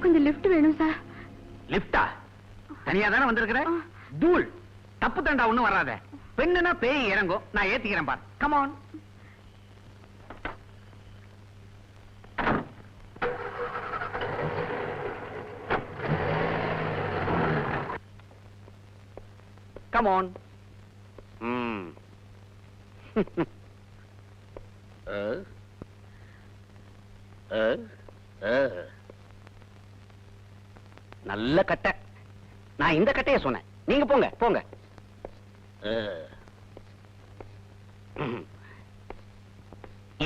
கொஞ்சம் லிஃப்ட் வேணும் சார். லிஃப்டா? தனியா தானே வந்திருக்கிற? தூள் தப்பு தண்டா ஒண்ணும் வராத. பெண்ணுனா பேய் இறங்கும். நான் ஏத்திக்கிறேன் பார். Come on. Come on. நல்ல கட்டை. நான் இந்த கட்டைய சொன்னேன். நீங்க போங்க போங்க.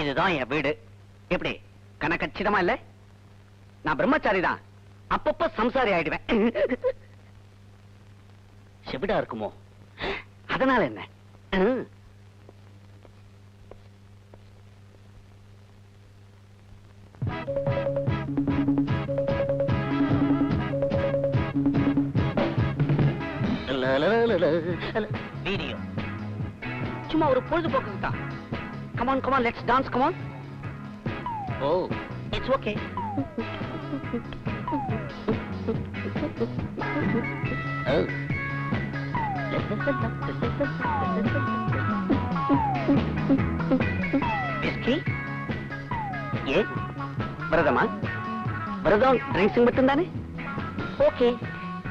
இதுதான் என் வீடு. எப்படி கணக்கச்சிதமா இல்ல? நான் பிரம்மச்சாரி தான். அப்பப்ப சம்சாரி ஆயிடுவேன். செவிடா இருக்குமோ? அதனால என்ன? வீடியோ சும்மா ஒரு பொழுதுபோக்கு தான். Come on come on let's dance come on. Oh it's okay. Whisky? ஏ விரதமா? விரதம் ட்ரிங்க்ஸ் மட்டும்தானே? Okay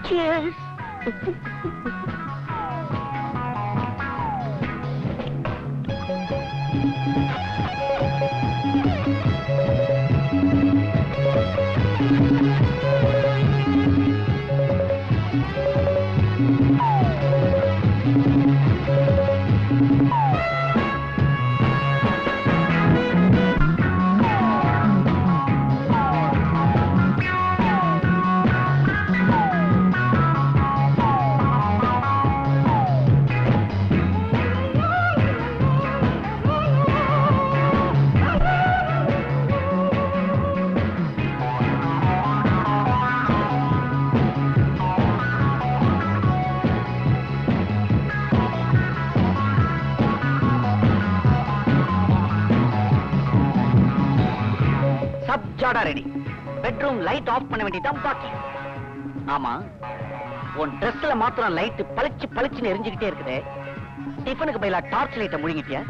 cheers. Ready. Bedroom light off பண்ண வேண்டியதான் பாக்கி. ஆமா, உன் ட்ரெஸ்ல மாத்திரம் லைட் பளிச்சு பளிச்சுன்னு எரிஞ்சுக்கிட்டே இருக்குது. டிஃபனுக்கு பதிலா டார்ச் லைட்டை முழுங்கிட்டியா?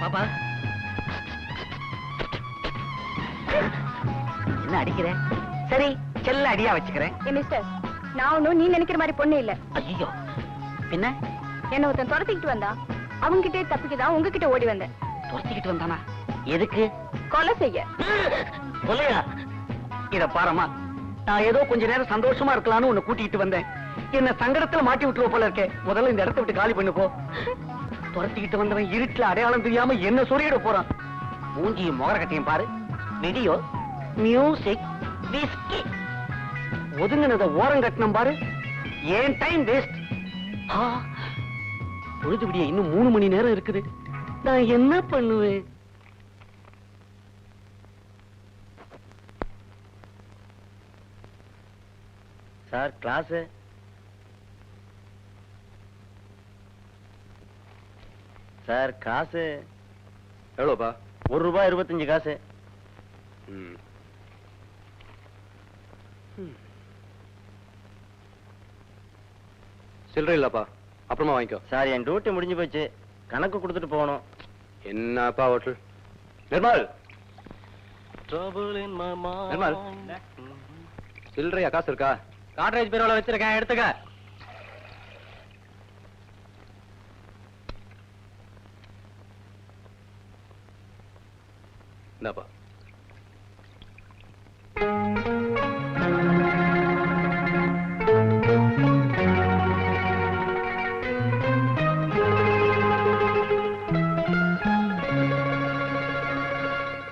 பாப்பா என்ன அடிக்கிறேன்? சரி செல்ல அடியா வச்சுக்கிறேன். மிஸ்டர், நான் ஒன்னும் நீ நினைக்கிற மாதிரி பொண்ணு இல்ல. ஐயோ, பின்ன என்ன ஒருத்தன் துரத்திக்கிட்டு வந்தா, அவங்கிட்டே தப்பிக்குதான் உங்ககிட்ட ஓடி வந்தேன். துரத்திக்கிட்டு வந்தானா? எதுக்கு? கொலை செய்ய. கொலையா? இத பாரமா, நான் ஏதோ கொஞ்ச நேரம் சந்தோஷமா இருக்கலாம்னு உன்னை கூட்டிட்டு வந்தேன். என்ன சங்கடத்துல மாட்டி விட்டுருவ போல இருக்கே. முதல்ல இந்த இடத்தை விட்டு காலி பண்ணு போ. துரத்திக்கிட்டு வந்தவன் இருட்டுல அடையாளம் தெரியாம என்ன சொல்லிட போறான். மூஞ்சியும் முகர கட்டையும் பாரு. Video, music, whisky. ஒதுங்கினத ஓரம் கட்டணும் பாரு. ஏன் டைம் வேஸ்ட். பொழுது விடிய இன்னும் 3 மணி நேரம் இருக்குது. நான் என்ன பண்ணுவேன்? Sir class. சார் காசு எவ்வளோப்பா? ₹1.25 காசு. சில்லறை இல்லப்பா, அப்புறமா வாங்கிக்கோ. சார் என் டியூட்டி முடிஞ்சு போச்சு, கணக்கு கொடுத்துட்டு போகணும். என்னப்பா ஹோட்டல்? நிர்மல், நிர்மல், சில்லறையா காசு இருக்கா? காட்ரேஜ் பீரோல வச்சிருக்கேன், எடுத்துக்க. இந்தாப்பா.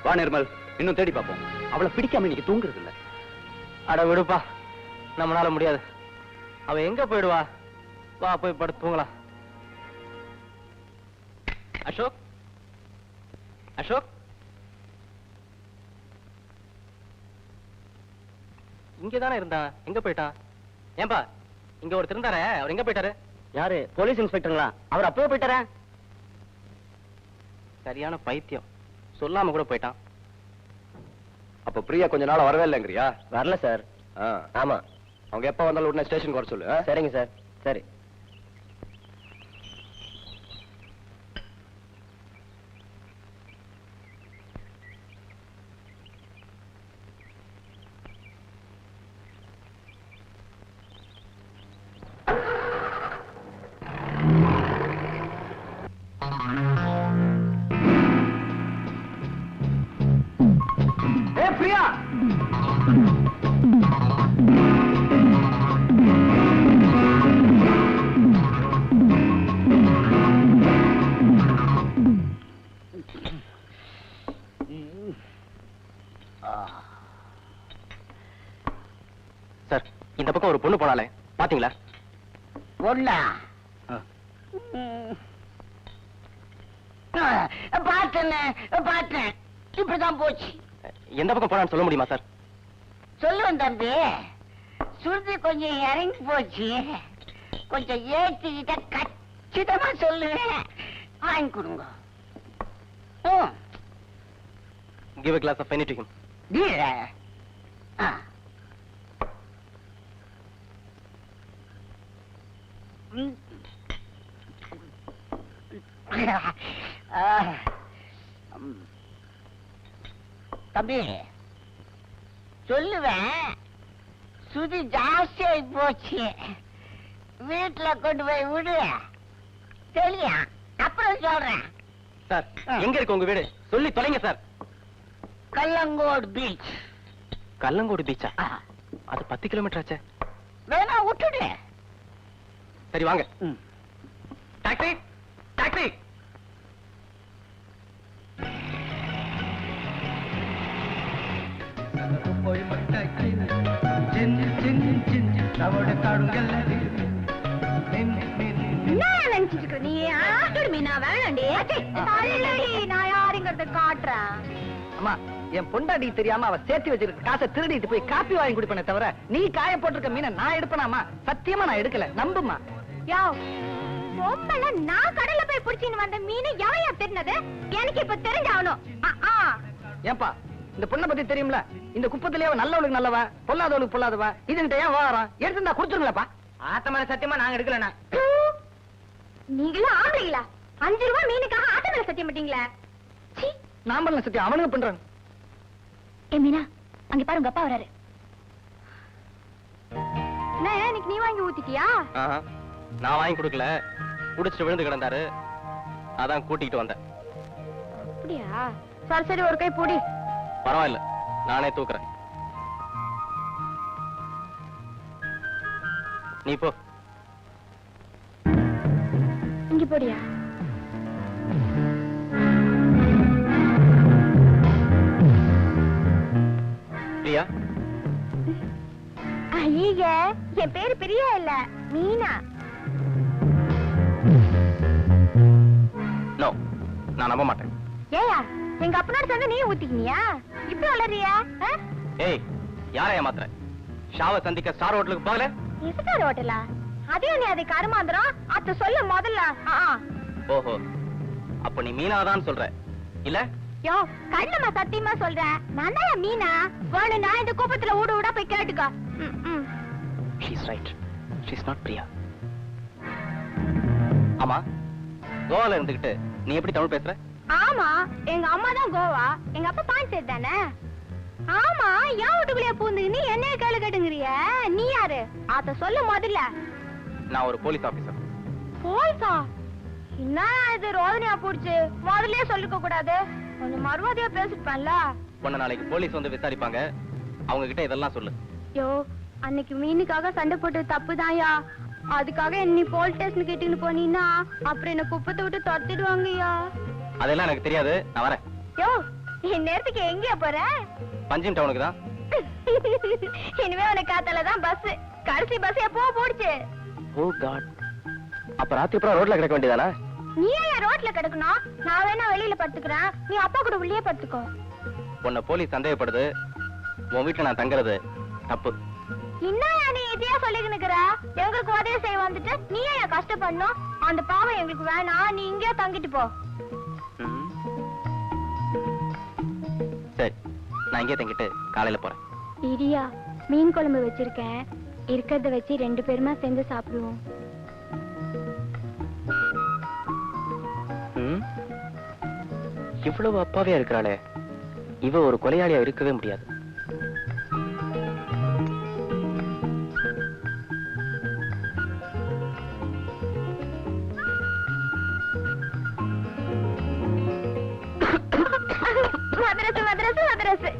வா நிர்மல், இன்னும் தேடி பார்ப்போம். அவளை பிடிக்காம இன்னைக்கு தூங்குறது இல்ல. அட விடுப்பா, நம்மளால முடியாது. அவ எங்க போயிடுவா? வா போய் படுத்து தூங்கலாம். அசோக், அசோக், இங்கதானே இருந்தான், எங்க போயிட்டான்? ஏன்பா இங்க ஒரு திருந்தாரே, அவர் எங்க போயிட்டாரு? யாரு? போலீஸ் இன்ஸ்பெக்டருங்களா? அவர் அப்பவே போயிட்டாரா? சரியான பைத்தியம், சொல்லாம கூட போயிட்டான். அப்ப பிரியா கொஞ்ச நாள் வரவே இல்லைங்கிறியா? வரல சார். ஆமா, அவங்க எப்ப வந்தாலும் உடனே ஸ்டேஷனுக்கு வர சொல்லு. சரிங்க சார். சரி. பிரியா, சார் இந்த பக்கம் ஒரு பொண்ணு போனாலே பாத்தீங்களா? பொண்ணா? பார்த்தேன். இப்படிதான் போச்சு. எந்த பக்கம் போனான்னு சொல்ல முடியுமா சார்? சொல்லுவேன் தம்பி. சுருதி கொஞ்சம் இறங்கி போச்சு. கொஞ்சம் ஏற்றிக்கிட்ட கச்சிதமா சொல்லுவேன். வாங்கி கொடுங்க. Give a glass of Penny to him. தம்பி சொல்லுவேன். சுதி ஜாஸ்தியாகி போச்சு. வீட்டுல கொண்டு போய் விடு. சரியா? அப்புறம் சொல்றேன். சார் எங்க இருக்கு உங்க வீடு? சொல்லி தொலைங்க சார். கல்லங்கோடு பீச். கல்லங்கோடு பீச்சா? அது 10 கிலோமீட்டர் ஆச்சே. வேணா விட்டுடு. சரி வாங்க. Taxi, taxi. அம்மா, என் பொண்டாட்டி தெரியாம அவ சேர்த்து வச்சிருக்க காசை திருடிட்டு போய் காப்பி வாங்கி குடிப்பேனே தவிர நீ காய போட்டிருக்க மீனை நான் எடுப்பேனாமா? சத்தியமா நான் எடுக்கல, நம்புமா. நான் கடல்ல போய் புடிச்சின்னு வந்த மீன் எவையா தெரிஞ்சது? எனக்கு இப்ப தெரிஞ்சாகணும். ஏன்பா, இந்த பொண்ணை பத்தி தெரியும்ல? இந்த குப்பத்திலேயே நல்லவளுக்கு நல்லவா, பொல்லாதவளுக்கு பொல்லாதவா. இதுகிட்ட ஏன் வாரம் எடுத்துருந்தா கொடுத்துருங்களப்பா. ஆத்தமான சத்தியமா நாங்க எடுக்கலண்ணா. நீங்களும் ஆம்பளைங்களா? 5 ரூபாய் மீனுக்காக ஆட்ட மேல சத்தியம் மாட்டீங்களா? நான் பண்ணல சத்தியம், அவனுங்க பண்றாங்க. ஏ மீனா, அங்க பாருங்க, அப்பா வராரு. இன்னைக்கு நீ வாங்கி ஊத்திட்டியா? நான் வாங்கி கொடுக்கல, குடிச்சிட்டு விழுந்து கிடந்தாரு, அதான் கூட்டிட்டு வந்தேன். அப்படியா? சரி சரி, ஒரு கை பூடி. பரவாயில்ல, நானே தூக்குறேன். நீ போ. இங்க போடியா? பிரியா? ஐய, என் பேரு பிரியா இல்ல, மீனா. நோ, நான் நம்ப மாட்டேன். ஏயா, எங்க அப்பனோட சேர்ந்து நீ ஊத்திக்கினியா? இப்படி வளரியா? ஏய், யாரை ஏமாத்துற? ஷாவை சந்திக்க ஸ்டார் ஹோட்டலுக்கு போகல? ஸ்டார் ஹோட்டலா? அதே நீ அதை கருமாந்திரம் அத சொல்ல முதல்ல. ஓஹோ, அப்ப நீ மீனாதான் சொல்ற இல்ல? யோ, கண்ணம்மா சத்தியமா சொல்றேன், நான் தான் மீனா. வேணும்னா இந்த கூப்பத்துல ஊட ஊடா போய் கேட்டுக்கோ. She's right. She's not Priya. ஆமா, கோவால இருந்துகிட்டு நீ எப்படி தமிழ் பேசுற? ஆமா, எங்க அம்மா தான் கோவா, எங்க அப்பா பாண்டிச்சேரி தானே. ஆமா, ஏன் வீட்டுக்குள்ளே பூந்து நீ என்ன கேளு கேட்டுங்கிறிய? நீ யாரு? அத சொல்ல முதல்ல. நான் ஒரு போலீஸ் ஆபீசர். போலீஸா? என்ன இது ரோதனையா போடுச்சு? முதல்லயே சொல்லிக்க கூடாது, கொஞ்சம் மறுவாதியா பேசிருப்பேன்ல. உன்னை நாளைக்கு போலீஸ் வந்து விசாரிப்பாங்க, அவங்க கிட்ட இதெல்லாம் சொல்லு. யோ, அன்னைக்கு மீனுக்காக சண்டை போட்டு தப்புதான்யா. அதுக்காக என்ன போலீஸ் ஸ்டேஷன் கிட்டின்னு போனீன்னா அப்புறம் என்ன குப்பத்தை விட்டு துரத்திடுவாங்கய்யா. அதெல்லாம் எனக்கு தெரியாது, நான் வரேன். யோ, என் நேரத்துக்கு எங்கயா போற? பஞ்சிம் டவுனுக்கு தான். இனிமே உனக்கு காத்தாலதான் பஸ். கடைசி பஸ் எப்போ போடுச்சு? ஓ காட், அப்ப ராத்திரி அப்புறம் ரோட்ல கிடக்க வேண்டியதானா? நீ ஏன் ரோட்ல கிடக்கணும்? நான் வேணா வெளியில படுத்துக்கிறேன், நீ அப்பா கூட உள்ளே படுத்துக்கோ. உன்னை போலீஸ் சந்தேகப்படுது, உன் வீட்டுல நான் தங்குறது தப்பு. இன்னும் நீ இதையா சொல்லிக்கினுக்குற? எங்களுக்கு உதவி செய்ய வந்துட்டு நீ ஏன் கஷ்டப்படணும்? அந்த பாவம் எங்களுக்கு வேணாம், நீ இங்கே தங்கிட்டு போ. சரி, நான் இங்கே தங்கிட்டு காலையில போறேன். இரியா, மீன் குழம்பு வச்சிருக்கேன், இருக்கிறத வச்சு 2 பேருமா சேர்ந்து சாப்பிடுவோம். இவ்வளவு அப்பாவியா இருக்கிறாளே, இவ ஒரு கொலையாளியா இருக்கவே முடியாது. மதரசு மதரசு மதரசு.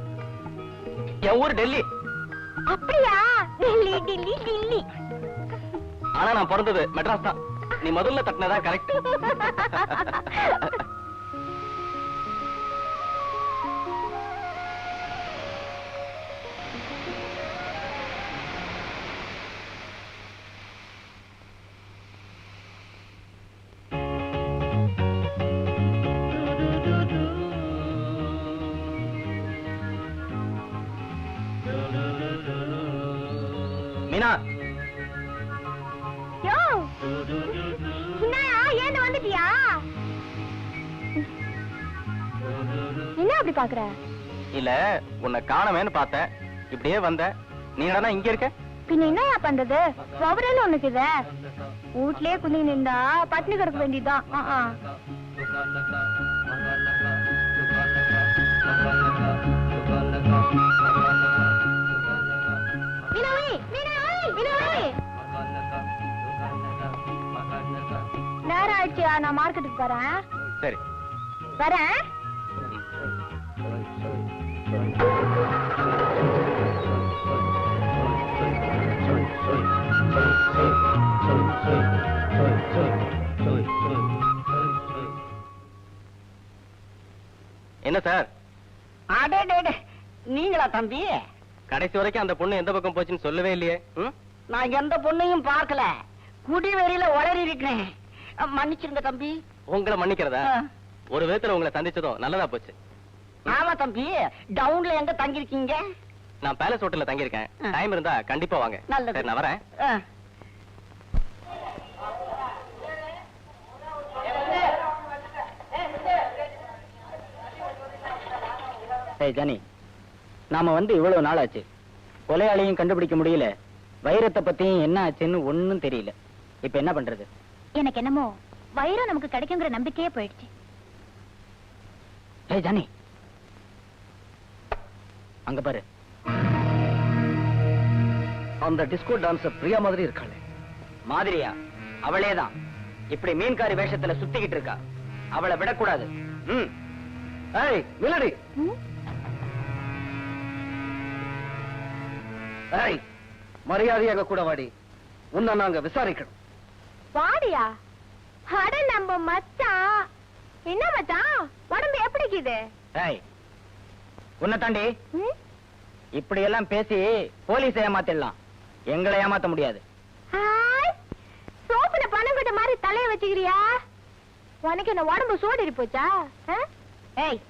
என் ஊர் டெல்லி. அப்படியா? டெல்லி டெல்லி டெல்லி. ஆனா நான் பிறந்தது மெட்ராஸ் தான். நீ முதல்ல தட்டினதா கரெக்ட். மீனா, யோ, என்னயா ஏன் வந்துட்டியா? என்ன அப்படி பாக்குற? இல்ல உன்னை காணமேன்னு பார்த்தேன், இப்படியே வந்த. நீ என்னடா இங்க இருக்க? பின்ன என்னயா பண்றது? பவரன்னு ஒண்ணுக்கு இத வீட்லயே குந்தி நின்றா பட்டினி கிடக்க வேண்டியதுதான். நேரம் ஆயிடுச்சியா, நான் மார்க்கெட்டுக்கு போறேன். சரி வரேன். என்ன சார்? அடே, நீங்களா தம்பி? கடைசி வரைக்கும் அந்த பொண்ணு எந்த பக்கம் போச்சுன்னு சொல்லவே இல்லையே. நான் எந்த பொண்ணையும் பார்க்கல, குடிவெறியில உளறி இருக்கிறேன். மன்னிச்சிருங்க தம்பி. உங்களை மன்னிக்கிறதா? ஒரு விதத்துல உங்களை சந்திச்சதும் நல்லதா போச்சு. ஆமா தம்பி, டவுன்ல எங்க தங்கிருக்கீங்க? நான் பேலஸ் ஹோட்டல்ல தங்கியிருக்கேன். டைம் இருந்தா கண்டிப்பா வாங்க. நல்லது. சரி, நான் வரேன். ஜானி, நாம வந்து இவ்வளவு நாள் ஆச்சு, கொலையாளியும் கண்டுபிடிக்க முடியல, வைரத்தை பத்தியும் என்ன ஆச்சுன்னு ஒண்ணும் தெரியல. இப்ப என்ன பண்றது? எனக்கு என்னமோ வைரம் நமக்கு கிடைக்குங்கிற நம்பிக்கையே போயிடுச்சு. ஜானி, அங்க பாரு, அந்த டிஸ்கோ டான்சர் பிரியா மாதிரி இருக்காளே. மாதிரியா? அவளேதான். இப்படி மீன்காரி வேஷத்துல சுத்திக்கிட்டு இருக்கா. அவளை விடக்கூடாது. ஏய் மிலடி, ஏய் மரியாதையாக கூட வாடி, உன்னை நாங்க விசாரிக்கணும். வாடியா? அட நம்ம மச்சான். என்ன மச்சான், உடம்பு எப்படி இருக்குது? ஏய், உன்னை தாண்டி இப்படி எல்லாம் பேசி போலீஸ் ஏமாத்திடலாம், எங்களை ஏமாத்த முடியாது. சோப்புல பணம் கட்ட மாதிரி தலைய வச்சுக்கிறியா? உனக்கு என்ன உடம்பு சோடிரி போச்சா? ஏய்,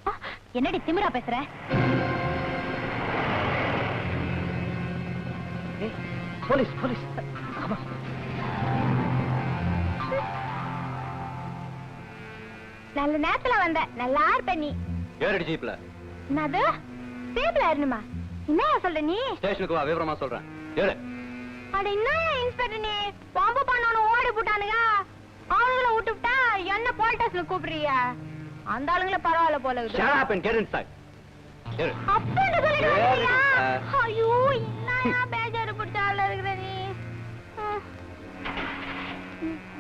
என்னடி திமிரா பேசுற? Police police. நல்ல நேரத்துல வந்த, நல்லா இருப்ப நீ. ஏறடி ஜீப்ல. என்னது? ஜீப்ல ஏறணுமா? என்னையா சொல்ற நீ? ஸ்டேஷனுக்கு வா, விவரமா சொல்றேன். ஏறு. அட என்னையா இன்ஸ்பெக்டர் நீ? பாம்பு பண்ணவன ஓடி போட்டானுங்க, அவங்கள விட்டுவிட்டா என்ன போலீஸ்ல கூப்பிடுறியா? அந்த ஆளுங்கள பரவாயில்ல போல இருக்கு. Shut up and get inside. ஏறு. அப்படி சொல்லிடுறியா? ஏறு. ஐயோ, என்னையா பேஜாரு பிடிச்ச ஆளா இருக்கிற நீ?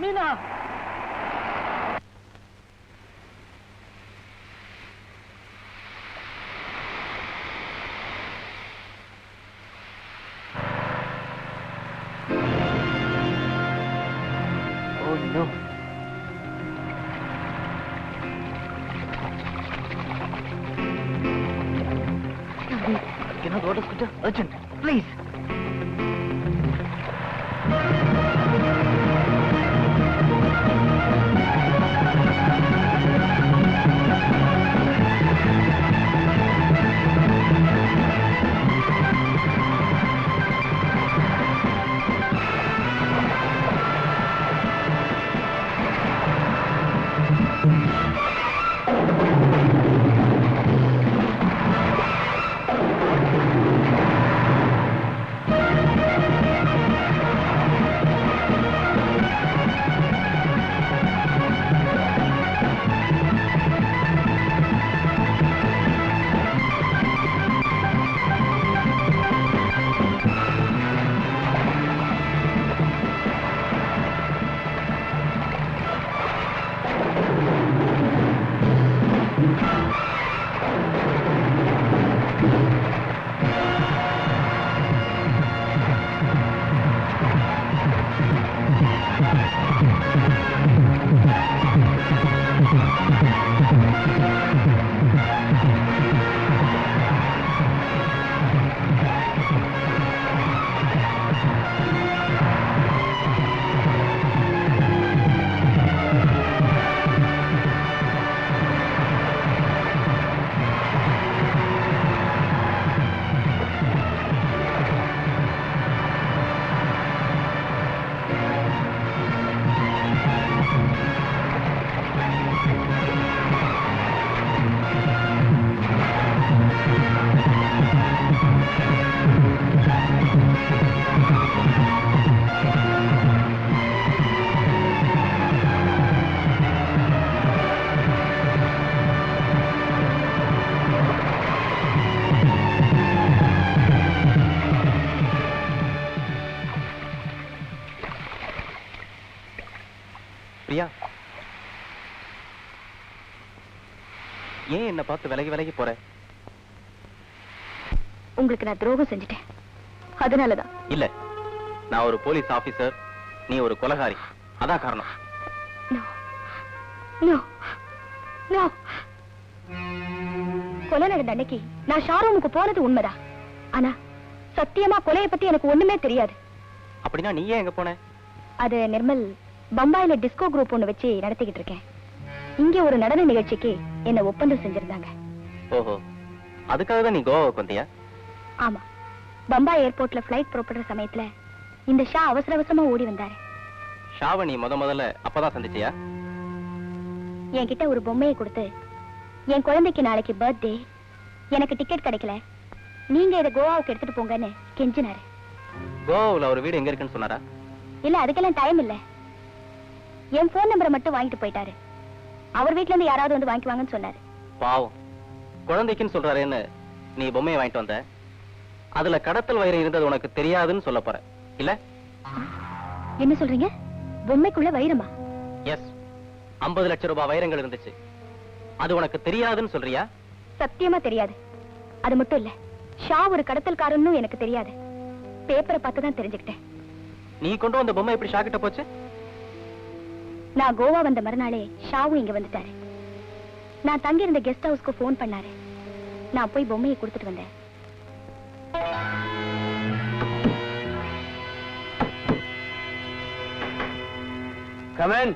Meena, Oh no. Cannot order scooter. Urgent, please. Priya, ஏன் என்ன பார்த்து விலகி விலகி போற? உங்களுக்கு நான் துரோகம் செஞ்சுட்டேன், அதனாலதான். இல்ல, நான் ஒரு போலீஸ் ஆபீசர், நீ ஒரு கொலைகாரி, அதான் காரணம். கொலை நடந்த அன்னைக்கு நான் ஷாரூமுக்கு போனது உண்மைதான். ஆனா சத்தியமா கொலையை பத்தி எனக்கு ஒண்ணுமே தெரியாது. அப்படின்னா நீ ஏன் எங்க போன? அது நிர்மல், பம்பாயில டிஸ்கோ குரூப் ஒண்ணு வச்சு நடத்திக்கிட்டு இருக்கேன். இங்க ஒரு நடன நிகழ்ச்சிக்கு என்ன ஒப்பந்தம் செஞ்சிருந்தாங்க. ஓஹோ, அதுக்காக தான் நீ கோவாவுக்கு வந்தியா? ஆமா, பம்பாய் ஏர்போர்ட்ல பிளைட் புறப்படுற சமயத்துல இந்த ஷா அவசர அவசரமா ஓடி வந்தாரு. ஷாவை நீ முதல்ல அப்பதான் சந்திச்சியா? என்கிட்ட ஒரு பொம்மையை கொடுத்து, என் குழந்தைக்கு நாளைக்கு பர்த்டே, எனக்கு டிக்கெட் கிடைக்கல, நீங்க இதை கோவாவுக்கு எடுத்துட்டு போங்கன்னு கெஞ்சினாரு. கோவாவுல ஒரு வீடு எங்க இருக்குன்னு சொன்னாரா? இல்ல, அதுக்கெல்லாம் டைம் இல்ல. என் போன் நம்பரை மட்டும் வாங்கிட்டு போயிட்டாரு. அவர் வீட்ல இருந்து யாராவது வந்து வாங்கிக்குவாங்கன்னு சொன்னாரு. பாவம், குழந்தைக்குன்னு சொல்றாருன்னு நீ பொம்மையை வாங்கிட்டு வந்த. அதுல கடத்தல் வைரம் இருந்தது உனக்கு தெரியாதுன்னு சொல்ல போற இல்ல? என்ன சொல்றீங்க? பொம்மைக்குள்ள வைரமா? எஸ், 50 லட்சம் ரூபாய் வைரங்கள் இருந்துச்சு. அது உனக்கு தெரியாதுன்னு சொல்றியா? சத்தியமா தெரியாது. அது மட்டும் இல்ல, ஷா ஒரு கடத்தல்காரன்னு எனக்கு தெரியாது. பேப்பரை பார்த்து தான் தெரிஞ்சுக்கிட்டேன். நீ கொண்டு வந்த பொம்மை எப்படி ஷா கிட்ட போச்சு? நான் கோவா வந்த மறுநாளே ஷாவும் இங்க வந்துட்டாரு. நான் தங்கி இருந்த கெஸ்ட் ஹவுஸ்க்கு போன் பண்ணாரு. நான் போய் பொம்மையை கொடுத்துட்டு வந்தேன். கமன்.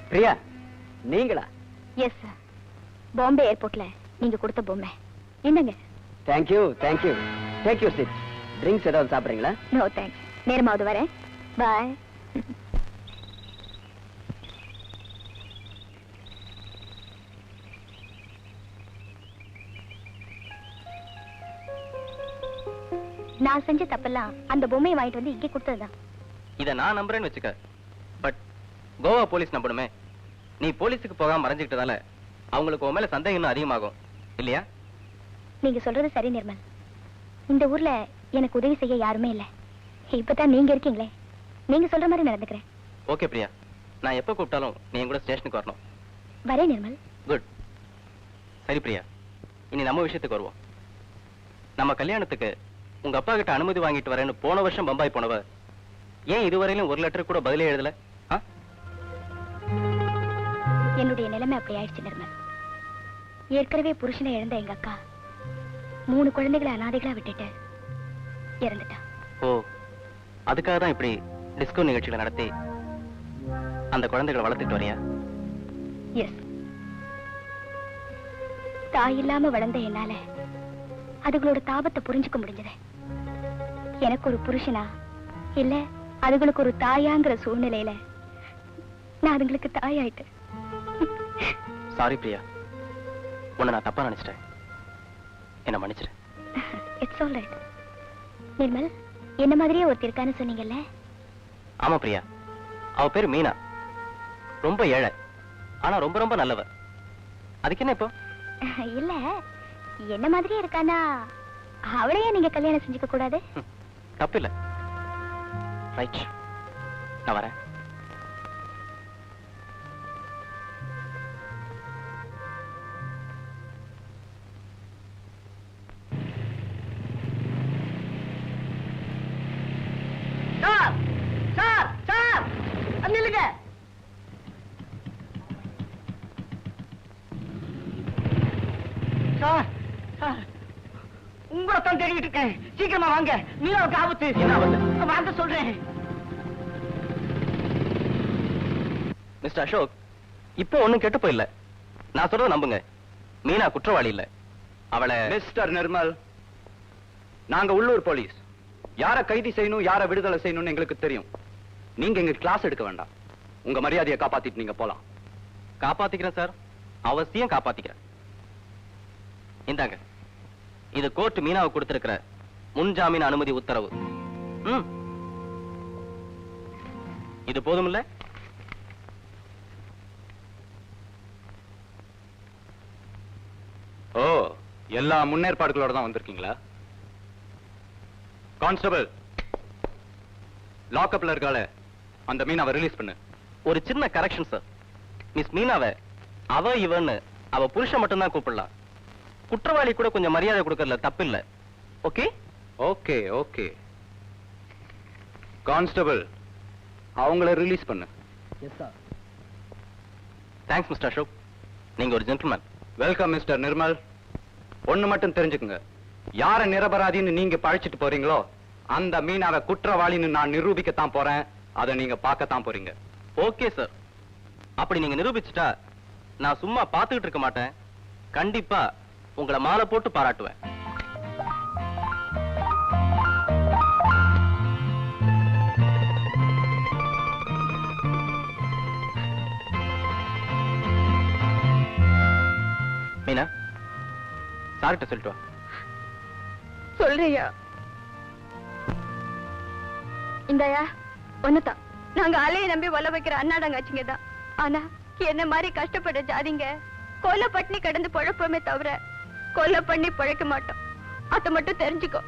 பிரியா, நீங்களா? எஸ் சார், பாம்பே ஏர்போர்ட்ல நீங்க கொடுத்த பொம்மை. என்னங்க? Thank you thank you. Take your seat. Drinks ஏதாவது சாப்பிடுறீங்களா? நோ தேங்க்ஸ், நேரமாவது வரேன். பாய். நான் செஞ்ச தப்பெல்லாம் அந்த பொம்மையை வாங்கிட்டு வந்து இங்கே கொடுத்ததுதான். இத நான் நம்புறேன்னு வச்சுக்க. பட் கோவா போலீஸ் நம்பணுமே. நீ போலீஸுக்கு போகாம மறைஞ்சுக்கிட்டதால அவங்களுக்கு உன் மேல சந்தேகம் இன்னும் அதிகமாகும் இல்லையா? நீங்க சொல்றது சரி நிர்மல். இந்த ஊர்ல எனக்கு உதவி செய்ய யாருமே இல்ல. இப்பதான் நீங்க இருக்கீங்களே, நீங்க சொல்ற மாதிரி நடந்துக்கிறேன். ஓகே பிரியா, நான் எப்ப கூப்பிட்டாலும் நீ என் கூட ஸ்டேஷனுக்கு வரணும். வரேன் நிர்மல். குட். சரி பிரியா, இனி நம்ம விஷயத்துக்கு வருவோம். நம்ம கல்யாணத்துக்கு உங்க அப்பா கிட்ட அனுமதி வாங்கிட்டு வரேன்னு போன வருஷம் பம்பாய் போனவ ஏன் இதுவரையிலும் ஒரு லெட்டர் கூட பதிலே எழுதல? என்னுடைய நிலைமை அப்படி ஆயிடுச்சு நிர்மல். ஏற்கனவே புருஷனை இழந்த எங்க அக்கா 3 குழந்தைகளை அனாதைகளா விட்டுட்டு இறந்துட்டா. ஓ, அதுக்காக தான் இப்படி டிஸ்கோ நிகழ்ச்சிகளை நடத்தி அந்த குழந்தைகளை வளர்த்துட்டு வரியா? எஸ். தாய் இல்லாம வளர்ந்த என்னால அதுகளோட தாபத்தை புரிஞ்சுக்க முடிஞ்சது. எனக்கு ஒரு புருஷனா இல்ல அதுகளுக்கு ஒரு தாயாங்கிற சூழ்நிலையில நான் அதுங்களுக்கு தாயாயிட்டேன். சாரி பிரியா, உன்னை நான் தப்பா நினைச்சிட்டேன். என்ன மன்னிச்சிரு. It's all right. நிர்மல், என்ன மாதிரியே ஒருத்தர் இருக்கான்னு சொன்னீங்கல்ல? ஆமா பிரியா, அவ பேரு மீனா. ரொம்ப ஏழை, ஆனா ரொம்ப ரொம்ப நல்லவ. அதுக்கு என்ன இப்போ? இல்ல, என்ன மாதிரியே இருக்கானா அவளையே நீங்க கல்யாணம் செஞ்சுக்க கூடாது? தப்பு இல்ல. ரைட், நான் வரேன். சார் சார் சார், நில்லுங்க. சார் சார், உங்களை தான் தேடிட்டு இருக்கேன். சீக்கிரமா வாங்க, மீனாவுக்கு ஆபத்து. என்ன ஆபத்து? வாங்க சொல்றேன். மிஸ்டர் அசோக், இப்போ ஒண்ணும் கெட்டு போயில்ல. நான் சொல்றத நம்புங்க. மீனா குற்றவாளி இல்ல. அவளை மிஸ்டர் நிர்மல், நாங்க உள்ளூர் போலீஸ். யார கைது செய்யணும், யார விடுதலை செய்யணும்னு எங்களுக்கு தெரியும். நீங்க எங்க கிளாஸ் எடுக்க வேண்டாம். உங்க மரியாதையை காப்பாத்திட்டு நீங்க போலாம். காப்பாத்திக்கிறேன் சார், அவசியம் காப்பாத்திக்கிறேன். இந்தாங்க, இது கோர்ட் மீனாவை கொடுத்திருக்கிற முன்ஜாமீன் அனுமதி உத்தரவு. இது போதுமில்ல? ஓ, எல்லா முன்னேற்பாடுகளோட தான் வந்திருக்கீங்களா? கான்ஸ்டபிள், லாக்அப்ல இருக்காளே அந்த மீனாவை ரிலீஸ் பண்ணு. ஒரு சின்ன கரெக்ஷன் சார். மிஸ் மீனாவை அவ இவன்னு அவ புருஷன் மட்டும்தான் கூப்பிடலாம். குற்றவாளி கூட கொஞ்சம் மரியாதை கொடுக்கறதுல தப்பு இல்ல. Okay okay okay. கான்ஸ்டபிள், அவங்கள ரிலீஸ் பண்ணு. தேங்க்ஸ் மிஸ்டர் அசோக், நீங்க ஒரு ஜென்டில்மேன். Welcome mister Nirmal. ஒண்ணு மட்டும் தெரிஞ்சுக்குங்க, யார நிரபராதின்னு நீங்க பழிச்சிட்டு போறீங்களோ அந்த மீனாவை குற்றவாளின்னு நான் நிரூபிக்கத்தான் போறேன். அதை நீங்க பார்க்கத்தான் போறீங்க. Okay sir. அப்படி நீங்க நிரூபிச்சுட்டா நான் சும்மா பார்த்துக்கிட்டு இருக்க மாட்டேன். கண்டிப்பா உங்களை மாலை போட்டு பாராட்டுவேன். மீனா, சார்கிட்ட சொல்லிட்டு வா. சொல்றியா? இந்தாயா ஒண்ணுதான். நாங்க அலையை நம்பி வள வைக்கிற அண்ணாடங்காச்சிங்க தான். ஆனா என்ன மாதிரி கஷ்டப்பட்ட ஜாதிங்க கொலை பட்டினி கடந்து பழப்போமே தவிர கொலை பண்ணி பழைக்க மாட்டோம். அத மட்டும் தெரிஞ்சுக்கோ.